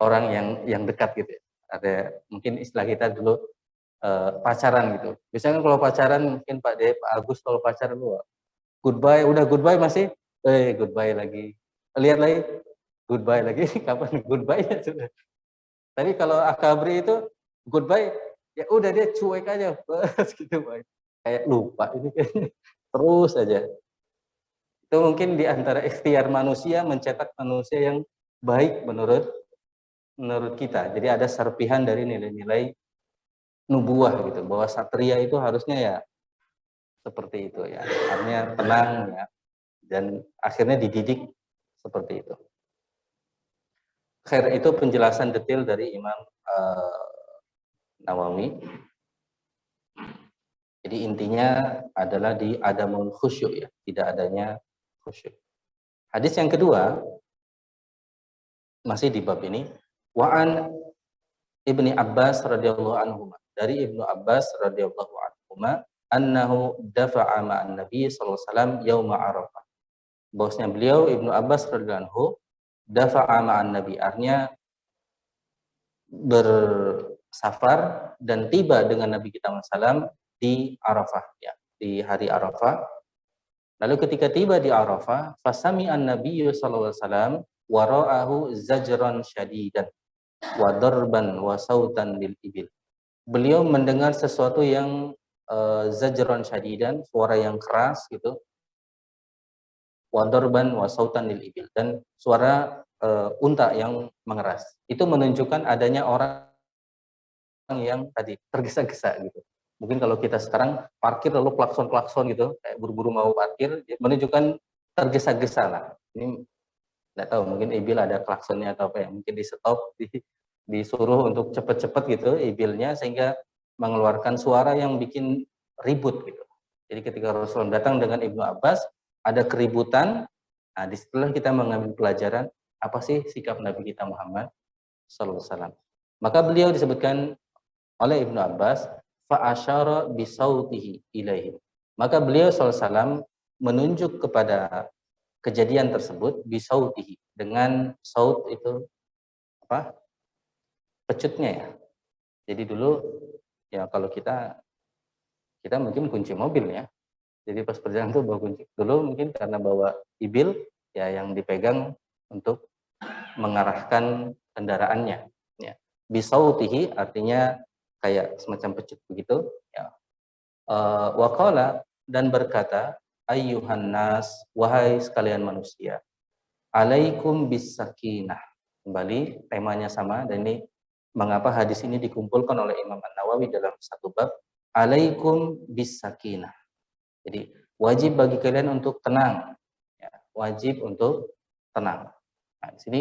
orang yang dekat gitu ya. Ada mungkin istilah kita dulu pacaran gitu. Biasanya kalau pacaran mungkin Pak De, Pak Agus kalau pacaran goodbye, udah goodbye masih, goodbye lagi. Lihat lagi, goodbye lagi. Kapan goodbye-nya sudah. Tapi kalau akabri itu goodbye, ya udah dia cuek aja, gitu Pak. Kayak lupa ini kayaknya. Terus aja. Itu mungkin di antara ikhtiar manusia mencetak manusia yang baik menurut kita. Jadi ada serpihan dari nilai-nilai nubuah gitu, bahwa satria itu harusnya ya seperti itu ya, artinya tenang ya, dan akhirnya dididik seperti itu. Khair, itu penjelasan detail dari Imam Nawawi. Jadi intinya adalah di adamul khusyuk ya, tidak adanya khusyuk. Hadis yang kedua masih di bab ini, wa'an Ibni Abbas radhiyallahu anhu, dari Ibnu Abbas radhiyallahu anhu, annahu dafa'a ma'an Nabi sallallahu alaihi wasallam yauma Arafah. Bosnya beliau Ibnu Abbas radhiyallahu anhu dafa'a ma'an Nabi, artinya bersafar dan tiba dengan Nabi kita SAW di Arafah ya, di hari Arafah. Lalu ketika tiba di Arafah, fasami an-Nabi sallallahu alaihi wasallam wa ra'ahu zajran syadidan wa darban wa sautan lil ibil. Beliau mendengar sesuatu yang zajran syadidan, suara yang keras gitu, wa darban wa sautan lil ibil, dan suara unta yang mengeras. Itu menunjukkan adanya orang yang tadi tergesa-gesa gitu. Mungkin kalau kita sekarang parkir lalu klakson-klakson gitu, kayak buru-buru mau parkir, menunjukkan tergesa-gesa lah. Ini nggak tahu, mungkin ibil ada klaksonnya atau apa ya, mungkin di stop, disuruh untuk cepat-cepat gitu ibilnya sehingga mengeluarkan suara yang bikin ribut gitu. Jadi ketika Rasulullah datang dengan Ibnu Abbas, ada keributan. Nah, disitulah kita mengambil pelajaran apa sih sikap Nabi kita Muhammad sallallahu alaihi wasallam. Maka beliau disebutkan oleh Ibnu Abbas, fa asyara bi sautihi ilaihi. Maka beliau sallallahu alaihi wasallam menunjuk kepada kejadian tersebut bi sautihi, dengan saut itu apa? Pecutnya ya. Jadi dulu ya kalau kita mungkin kunci mobil ya. Jadi pas perjalanan tuh bawa kunci. Dulu mungkin karena bawa ibil ya yang dipegang untuk mengarahkan kendaraannya ya. Bisautihi artinya kayak semacam pecut begitu ya. Waqala dan berkata, ayyuhan nas, wahai sekalian manusia, alaikum bisakinah. Kembali temanya sama, dan ini mengapa hadis ini dikumpulkan oleh Imam An-Nawawi dalam satu bab, alaikum bisakinah. Jadi wajib bagi kalian untuk tenang, ya, wajib untuk tenang. Nah, di sini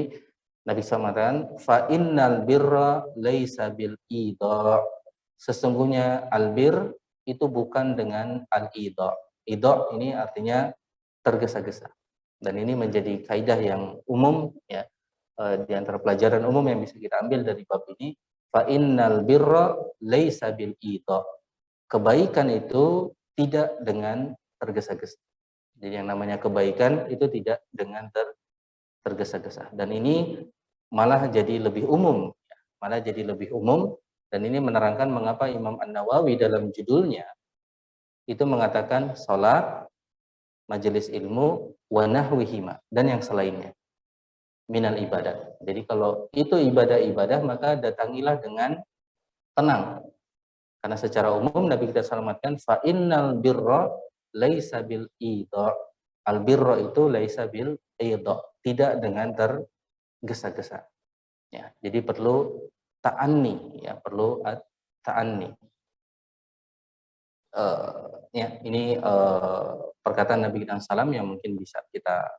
Nabi SAW mengatakan, fa innal birra laisa bil idha. Sesungguhnya albir itu bukan dengan al-idha. Idha ini artinya tergesa-gesa. Dan ini menjadi kaidah yang umum ya, di antara pelajaran umum yang bisa kita ambil dari bab ini, fa innal birra laisa bil idha. Kebaikan itu tidak dengan tergesa-gesa. Jadi yang namanya kebaikan itu tidak dengan tergesa-gesa. Dan ini malah jadi lebih umum, malah jadi lebih umum. Dan ini menerangkan mengapa Imam An-Nawawi dalam judulnya itu mengatakan sholat, majelis ilmu, wa nahwihima, dan yang selainnya minal ibadah. Jadi kalau itu ibadah-ibadah maka datangilah dengan tenang. Karena secara umum Nabi kita selamatkan fa innal birra laisa bil idha. Al birra itu laisa bil idha, tidak dengan tergesa-gesa. Ya, jadi perlu ta'anni ya, perlu ta'anni. Ya, ini perkataan Nabi kita salam yang mungkin bisa kita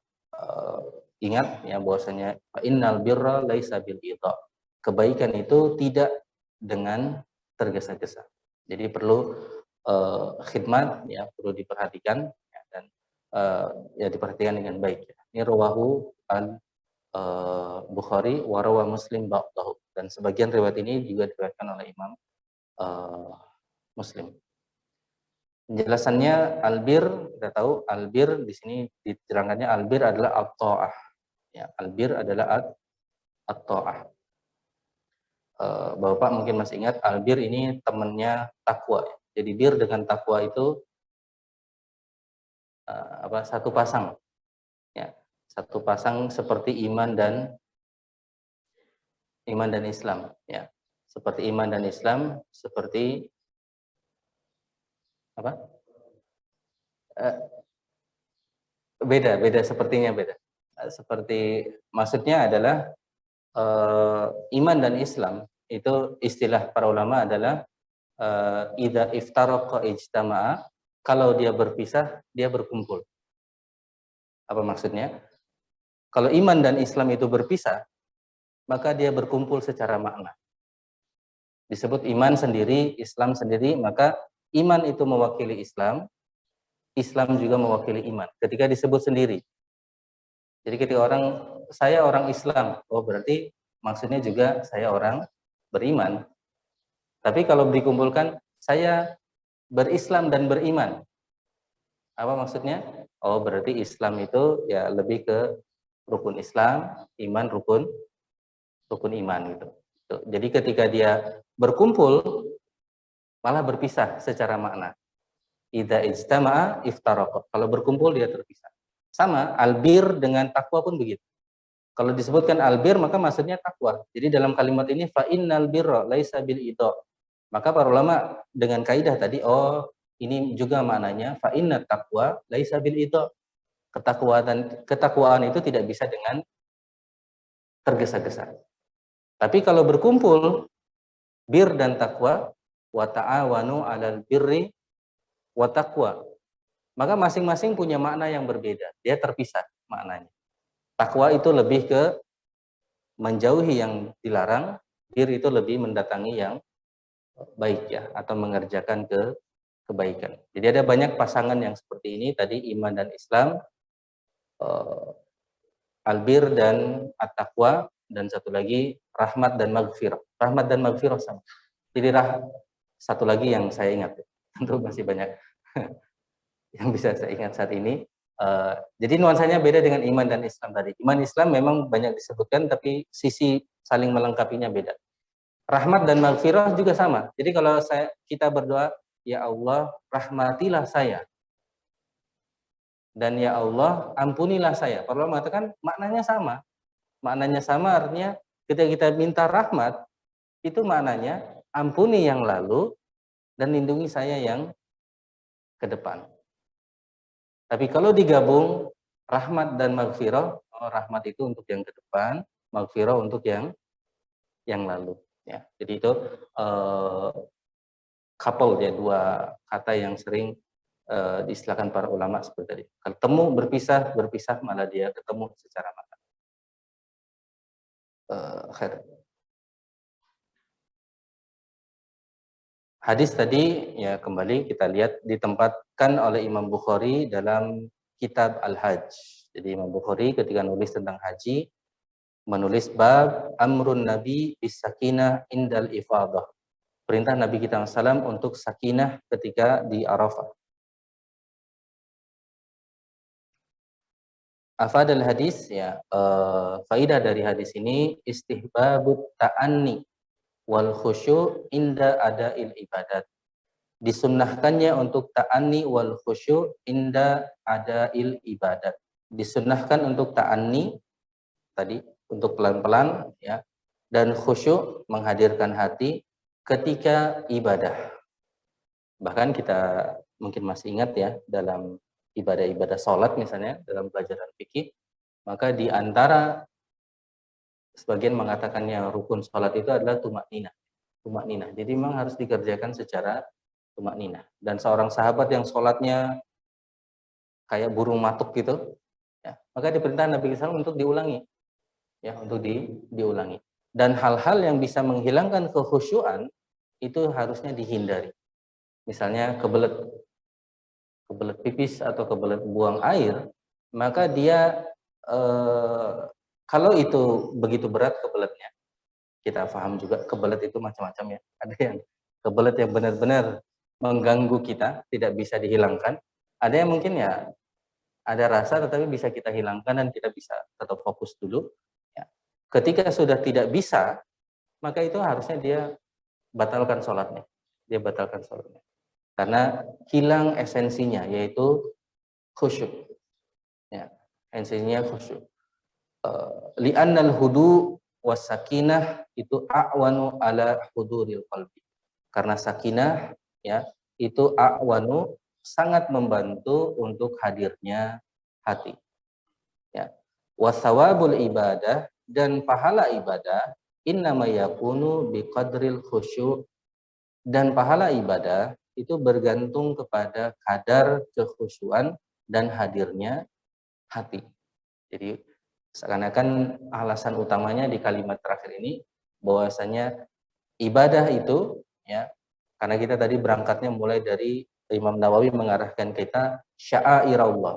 ingat ya, bahwasanya innal birra laisa bil idha. Kebaikan itu tidak dengan tergesa-gesa. Jadi perlu khidmat ya, perlu diperhatikan ya, dan ya diperhatikan dengan baik ya. Ini rawahu al Bukhari wa rawa Muslim ba'dahu, dan sebagian riwayat ini juga diriwayatkan oleh Imam Muslim. Penjelasannya albir, kita tahu albir di sini diterangkannya albir adalah at-ta'ah. Ya, albir adalah at-ta'ah. Bapak mungkin masih ingat albir ini temannya takwa. Jadi bir dengan takwa itu satu pasang. Ya, satu pasang seperti iman dan Islam. Ya, seperti iman dan Islam, seperti apa? Beda sepertinya beda. Seperti maksudnya adalah iman dan Islam itu istilah para ulama adalah idza iftaraqa ijtama'a, kalau dia berpisah dia berkumpul. Apa maksudnya? Kalau iman dan Islam itu berpisah, maka dia berkumpul secara makna. Disebut iman sendiri, Islam sendiri, maka iman itu mewakili Islam, Islam juga mewakili iman. Ketika disebut sendiri. Jadi ketika saya orang Islam, oh berarti maksudnya juga saya orang beriman. Tapi kalau dikumpulkan, saya berislam dan beriman. Apa maksudnya? Oh berarti Islam itu ya lebih ke rukun Islam, iman rukun iman gitu. Jadi ketika dia berkumpul, malah berpisah secara makna. Idza ijtama'a iftaraqa. Kalau berkumpul dia terpisah. Sama, albir dengan takwa pun begitu. Kalau disebutkan albir maka maksudnya takwa. Jadi dalam kalimat ini fa innal birra laisa bil idha. Maka para ulama dengan kaidah tadi, oh ini juga maknanya fa innat taqwa laisa bil idha. Ketakwaan itu tidak bisa dengan tergesa-gesa. Tapi kalau berkumpul bir dan takwa, wa ta'awanu 'alal birri wa taqwa, maka masing-masing punya makna yang berbeda. Dia terpisah maknanya. Takwa itu lebih ke menjauhi yang dilarang, bir itu lebih mendatangi yang baik ya, atau mengerjakan kebaikan. Jadi ada banyak pasangan yang seperti ini tadi, iman dan Islam, albir dan at-taqwa, dan satu lagi rahmat dan maghfirah. Rahmat dan maghfirah sama. Jadi satu lagi yang saya ingat, tentu masih banyak yang bisa saya ingat saat ini. Jadi nuansanya beda dengan iman dan Islam tadi. Iman Islam memang banyak disebutkan, tapi sisi saling melengkapinya beda. Rahmat dan maghfirah juga sama. Jadi kalau kita berdoa, ya Allah rahmatilah saya, dan ya Allah ampunilah saya. Para ulama mengatakan maknanya sama. Maknanya sama artinya ketika kita minta rahmat, itu maknanya ampuni yang lalu dan lindungi saya yang ke depan. Tapi kalau digabung rahmat dan maghfirah, rahmat itu untuk yang ke depan, maghfirah untuk yang lalu. Ya, jadi itu couple ya, dua kata yang sering diistilahkan para ulama seperti tadi. Ketemu berpisah malah dia ketemu secara mata. Hadis tadi ya kembali kita lihat ditempatkan oleh Imam Bukhari dalam kitab Al-Hajj. Jadi Imam Bukhari ketika nulis tentang haji menulis bab amrun nabi bis sakinah indal ifadah. Perintah Nabi kita SAW untuk sakinah ketika di Arafah. Afadal hadis ya, faidah dari hadis ini istihbabut ta'anni wal khusyu' inda ada'il ibadat. Disunnahkannya untuk ta'anni wal khusyu' inda ada'il ibadat. Disunnahkan untuk ta'anni tadi, untuk pelan-pelan ya, dan khusyuk menghadirkan hati ketika ibadah. Bahkan kita mungkin masih ingat ya, dalam ibadah-ibadah sholat misalnya, dalam pelajaran fikih, maka di antara sebagian mengatakannya rukun sholat itu adalah tumak ninah. Jadi memang harus dikerjakan secara tumak ninah. Dan seorang sahabat yang sholatnya kayak burung matuk gitu, ya, maka diperintah Nabi SAW untuk diulangi, ya, untuk diulangi. Dan hal-hal yang bisa menghilangkan kekhusyuan itu harusnya dihindari. Misalnya kebelet pipis atau kebelet buang air, maka dia kalau itu begitu berat kebeletnya, kita paham juga kebelet itu macam-macam ya. Ada yang kebelet yang benar-benar mengganggu kita, tidak bisa dihilangkan. Ada yang mungkin ya ada rasa tetapi bisa kita hilangkan dan kita bisa tetap fokus dulu. Ya. Ketika sudah tidak bisa, maka itu harusnya dia batalkan sholatnya. Dia batalkan sholatnya. Karena hilang esensinya, yaitu khusyuk. Ya, esensinya khusyuk. Li'annal hudu was sakinah itu a'wanu ala huduril qalbi. Karena sakinah ya itu a'wanu sangat membantu untuk hadirnya hati. Ya. Wasawabul ibadah dan pahala ibadah innama yakunu biqadril khusyuk, dan pahala ibadah itu bergantung kepada kadar kekhusyuan dan hadirnya hati. Jadi seakan-akan alasan utamanya di kalimat terakhir ini bahwasanya ibadah itu ya, karena kita tadi berangkatnya mulai dari Imam Nawawi mengarahkan kita sya'airallah.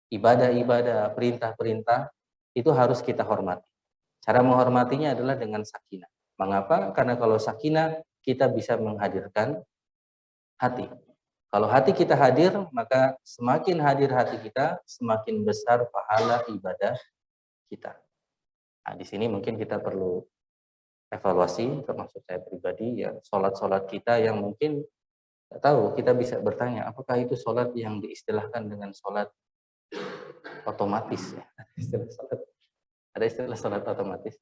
Ibadah-ibadah, perintah-perintah itu harus kita hormati. Cara menghormatinya adalah dengan sakinah. Mengapa? Karena kalau sakinah kita bisa menghadirkan hati. Kalau hati kita hadir, maka semakin hadir hati kita, semakin besar pahala ibadah kita. Nah, di sini mungkin kita perlu evaluasi, termasuk saya pribadi, ya sholat-sholat kita yang mungkin tidak tahu, kita bisa bertanya, apakah itu sholat yang diistilahkan dengan sholat otomatis? Ya? Ada istilah sholat otomatis.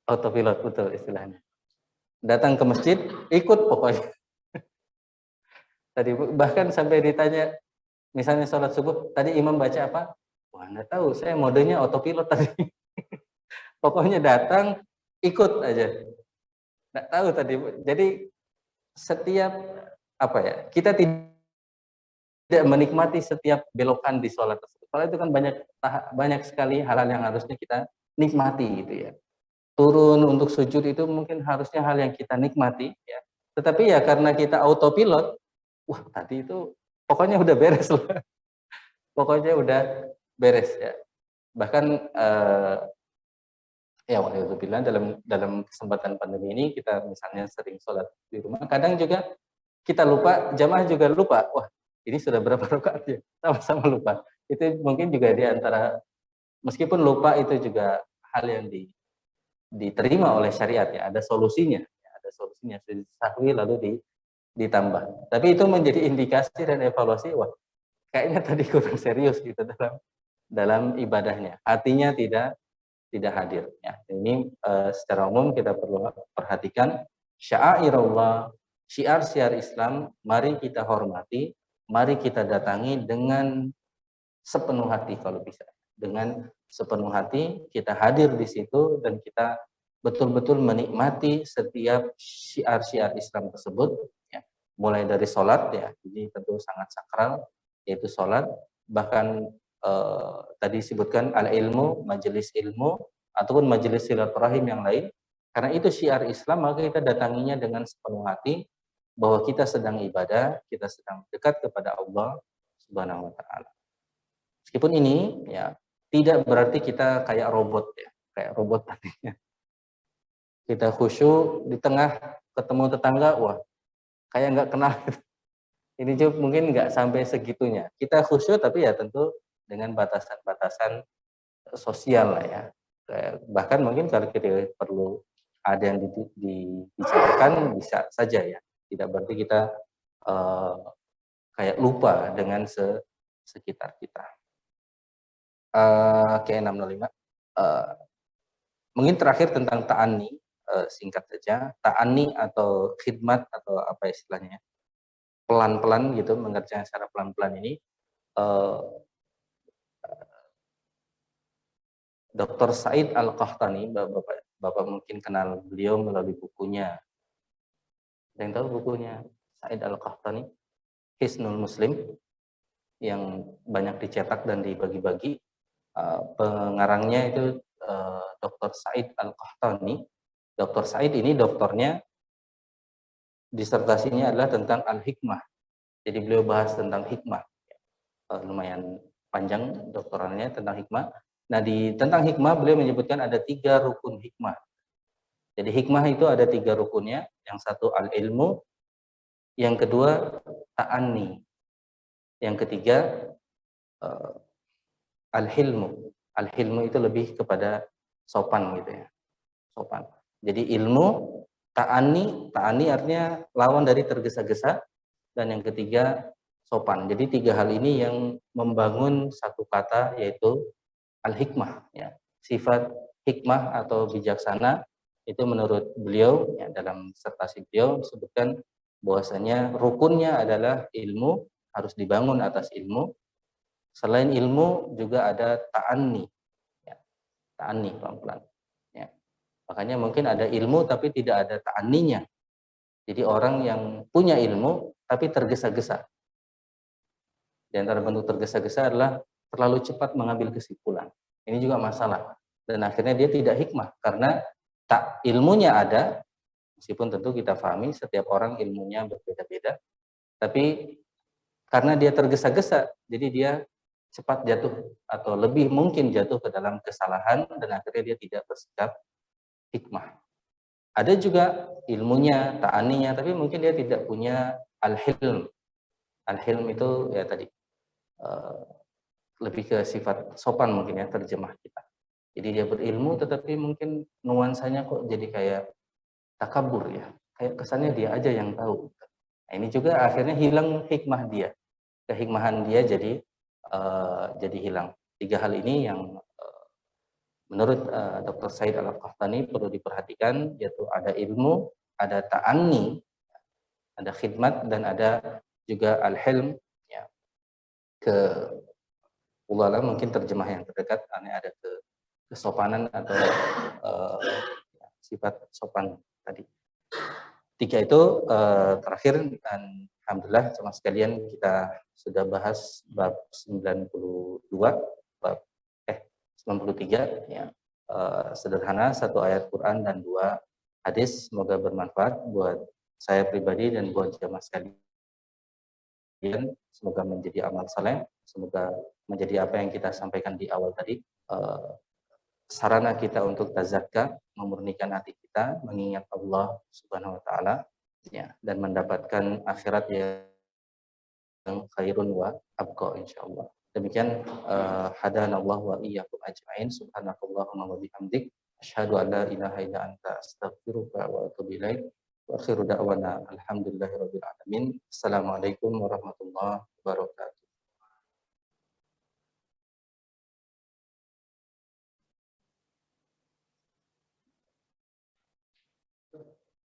Autopilot, betul istilahnya. Datang ke masjid, ikut pokoknya. Tadi bahkan sampai ditanya, misalnya sholat subuh, tadi imam baca apa? Wah, nggak tahu, saya modenya autopilot tadi. Pokoknya datang, ikut aja. Nggak tahu tadi. Jadi setiap apa ya, kita tidak menikmati setiap belokan di sholat tersebut. Soalnya itu kan banyak sekali hal-hal yang harusnya kita nikmati gitu ya. Turun untuk sujud itu mungkin harusnya hal yang kita nikmati ya. Tetapi ya karena kita autopilot, wah tadi itu pokoknya udah beres lah. Pokoknya udah beres ya. Bahkan ya waliyadzubillah dalam dalam kesempatan pandemi ini kita misalnya sering sholat di rumah, kadang juga kita lupa, jamaah juga lupa, wah ini sudah berapa rakaat ya, sama-sama lupa. Itu mungkin juga di antara, meskipun lupa itu juga hal yang diterima oleh syariat ya, ada solusinya, ya, ada solusinya, sahwi lalu ditambah. Tapi itu menjadi indikasi dan evaluasi, wah kayaknya tadi kurang serius gitu dalam ibadahnya, hatinya tidak hadir. Ya, ini secara umum kita perlu perhatikan sya'airullah, syiar-syiar Islam, mari kita hormati, mari kita datangi dengan sepenuh hati kalau bisa. Dengan sepenuh hati kita hadir di situ dan kita betul-betul menikmati setiap syiar-syiar Islam tersebut. Ya. Mulai dari sholat ya, ini tentu sangat sakral, yaitu sholat. Bahkan tadi disebutkan al-ilmu, majelis ilmu, ataupun majelis silaturahim yang lain. Karena itu syiar Islam, maka kita datanginya dengan sepenuh hati, bahwa kita sedang ibadah, kita sedang dekat kepada Allah Subhanahu wa taala. Meskipun ini ya tidak berarti kita kayak robot ya, kayak robot tadinya. Kita khusyuk di tengah ketemu tetangga, wah kayak nggak kenal. Ini juga mungkin nggak sampai segitunya. Kita khusyuk tapi ya tentu dengan batasan-batasan sosial lah ya. Bahkan mungkin kalau kita perlu ada yang dibicarakan bisa saja ya. Tidak berarti kita kayak lupa dengan sekitar kita. Oke, 605. Mungkin terakhir tentang ta'ani, singkat saja. Ta'ani atau khidmat atau apa istilahnya, pelan-pelan gitu, mengerjakan secara pelan-pelan ini, Dr. Said Al-Qahtani, Bapak mungkin kenal beliau melalui bukunya. Ada yang tahu bukunya Said Al-Qahtani, Hisnul Muslim, yang banyak dicetak dan dibagi-bagi. Pengarangnya itu Dr. Said Al-Qahtani. Dr. Said ini doktornya, disertasinya adalah tentang al-hikmah. Jadi beliau bahas tentang hikmah. Lumayan panjang doktoralnya tentang hikmah. Nah, tentang hikmah beliau menyebutkan ada 3 rukun hikmah. Jadi hikmah itu ada 3 rukunnya. Yang satu al-ilmu, yang kedua ta'anni, yang ketiga al-hilmu. Al-hilmu itu lebih kepada sopan gitu ya. Sopan. Jadi ilmu, ta'ani artinya lawan dari tergesa-gesa, dan yang ketiga sopan. Jadi 3 hal ini yang membangun satu kata, yaitu al-hikmah ya. Sifat hikmah atau bijaksana itu menurut beliau ya, dalam disertasi beliau disebutkan bahwasanya rukunnya adalah ilmu, harus dibangun atas ilmu. Selain ilmu juga ada ta'anni ya. Ta'anni pelan-pelan ya. Makanya mungkin ada ilmu tapi tidak ada ta'anninya. Jadi orang yang punya ilmu tapi tergesa-gesa. Di antara bentuk tergesa-gesa adalah terlalu cepat mengambil kesimpulan. Ini juga masalah. Dan akhirnya dia tidak hikmah karena tak ilmunya ada, meskipun tentu kita pahami setiap orang ilmunya berbeda-beda, tapi karena dia tergesa-gesa, jadi dia cepat jatuh atau lebih mungkin jatuh ke dalam kesalahan dan akhirnya dia tidak bersikap hikmah. Ada juga ilmunya, ta'aninya, tapi mungkin dia tidak punya al-hilm. Al-hilm itu ya tadi lebih ke sifat sopan mungkin ya terjemah kita. Jadi dia berilmu tetapi mungkin nuansanya kok jadi kayak takabur ya. Kayak kesannya dia aja yang tahu. Nah, ini juga akhirnya hilang hikmah dia. Kehikmahan dia jadi hilang. 3 hal ini yang menurut Dr. Said Al-Qahtani perlu diperhatikan, yaitu ada ilmu, ada ta'anni, ada khidmat, dan ada juga al-hilm ya. Mungkin terjemah yang terdekat ada kesopanan atau sifat sopan tadi. 3 itu terakhir, dan alhamdulillah sama sekalian kita sudah bahas bab 92, bab 93 ya. sederhana, satu ayat Quran dan dua hadis. Semoga bermanfaat buat saya pribadi dan buat jamaah sekalian. Semoga menjadi amal saleh, semoga menjadi apa yang kita sampaikan di awal tadi, eh, sarana kita untuk tazakka, memurnikan hati kita, mengingat Allah Subhanahu wa taala, ya, dan mendapatkan akhirat yang khairun wa abqa insyaallah. Demikian, hadanallah wa iyyakum ajmain. Subhanakallahumma wa bihamdik asyhadu an la ilaha illa anta astaghfiruka wa atubu ilaik. Wa akhiru da'wana alhamdulillahirabbil alamin. Assalamualaikum warahmatullahi wabarakatuh.